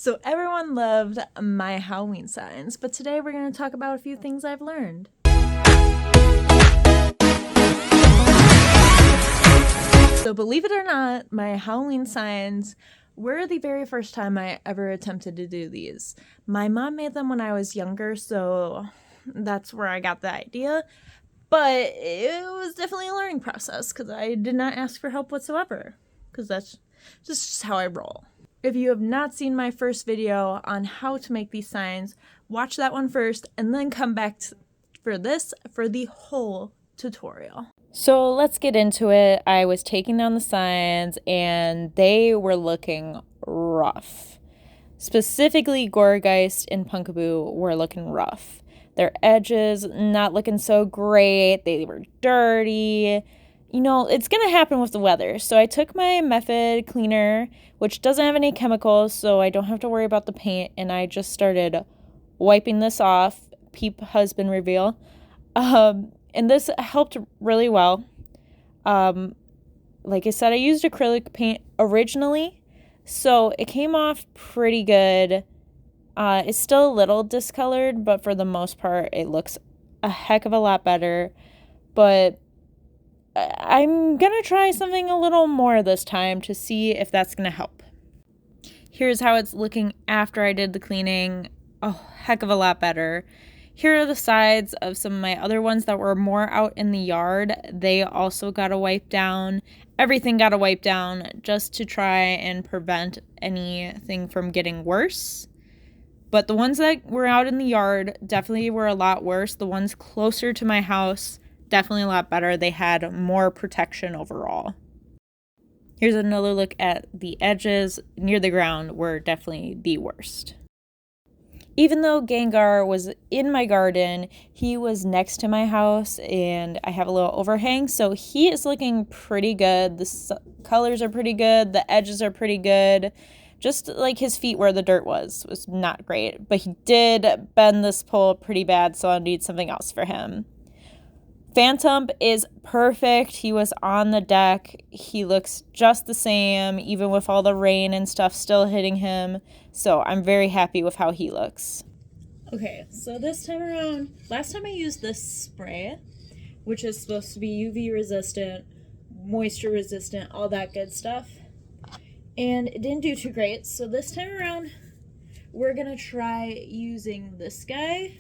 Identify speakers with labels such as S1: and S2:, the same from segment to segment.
S1: So everyone loved my Halloween signs, but today we're going to talk about a few things I've learned. So believe it or not, my Halloween signs were the very first time I ever attempted to do these. My mom made them when I was younger, so that's where I got the idea. But it was definitely a learning process because I did not ask for help whatsoever, because that's just how I roll. If you have not seen my first video on how to make these signs, watch that one first and then come back for the whole tutorial. So let's get into it. I was taking down the signs and they were looking rough. Specifically, Goregeist and Punkaboo were looking rough. Their edges not looking so great. They were dirty. You know, it's going to happen with the weather. So I took my Method cleaner, which doesn't have any chemicals, so I don't have to worry about the paint, and I just started wiping this off. Peep husband reveal. And this helped really well. Like I said, I used acrylic paint originally, so it came off pretty good. It's still a little discolored, but for the most part, it looks a heck of a lot better. But I'm going to try something a little more this time to see if that's going to help. Here's how it's looking after I did the cleaning. A heck of a lot better. Here are the sides of some of my other ones that were more out in the yard. They also got a wipe down. Everything got a wipe down just to try and prevent anything from getting worse. But the ones that were out in the yard definitely were a lot worse. The ones closer to my house, definitely a lot better. They had more protection overall. Here's another look at the edges near the ground were definitely the worst. Even though Gengar was in my garden, he was next to my house and I have a little overhang, so he is looking pretty good. The colors are pretty good. The edges are pretty good. Just like his feet where the dirt was not great, but he did bend this pole pretty bad, so I'll need something else for him. Phantom is perfect. He was on the deck. He looks just the same, even with all the rain and stuff still hitting him. So I'm very happy with how he looks. Okay, so this time around, last time I used this spray, which is supposed to be UV resistant, moisture resistant, all that good stuff. And it didn't do too great. So this time around, we're going to try using this guy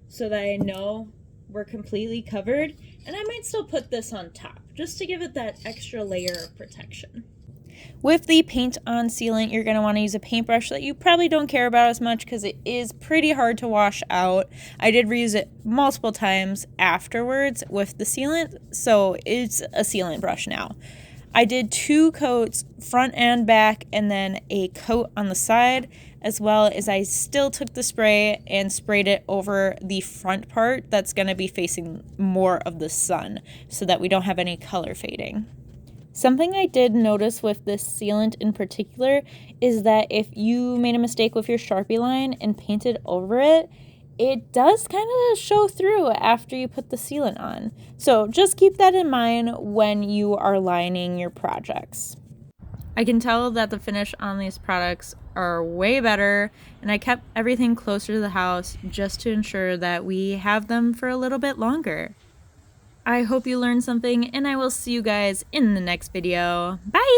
S1: so that I know we're completely covered, and I might still put this on top just to give it that extra layer of protection. With the paint on sealant, you're going to want to use a paintbrush that you probably don't care about as much because it is pretty hard to wash out. I did reuse it multiple times afterwards with the sealant, so it's a sealant brush now. I did 2 coats, front and back, and then a coat on the side, as well as I still took the spray and sprayed it over the front part that's going to be facing more of the sun so that we don't have any color fading. Something I did notice with this sealant in particular is that if you made a mistake with your Sharpie line and painted over it, it does kind of show through after you put the sealant on. So just keep that in mind when you are lining your projects. I can tell that the finish on these products are way better, and I kept everything closer to the house just to ensure that we have them for a little bit longer. I hope you learned something, and I will see you guys in the next video. Bye!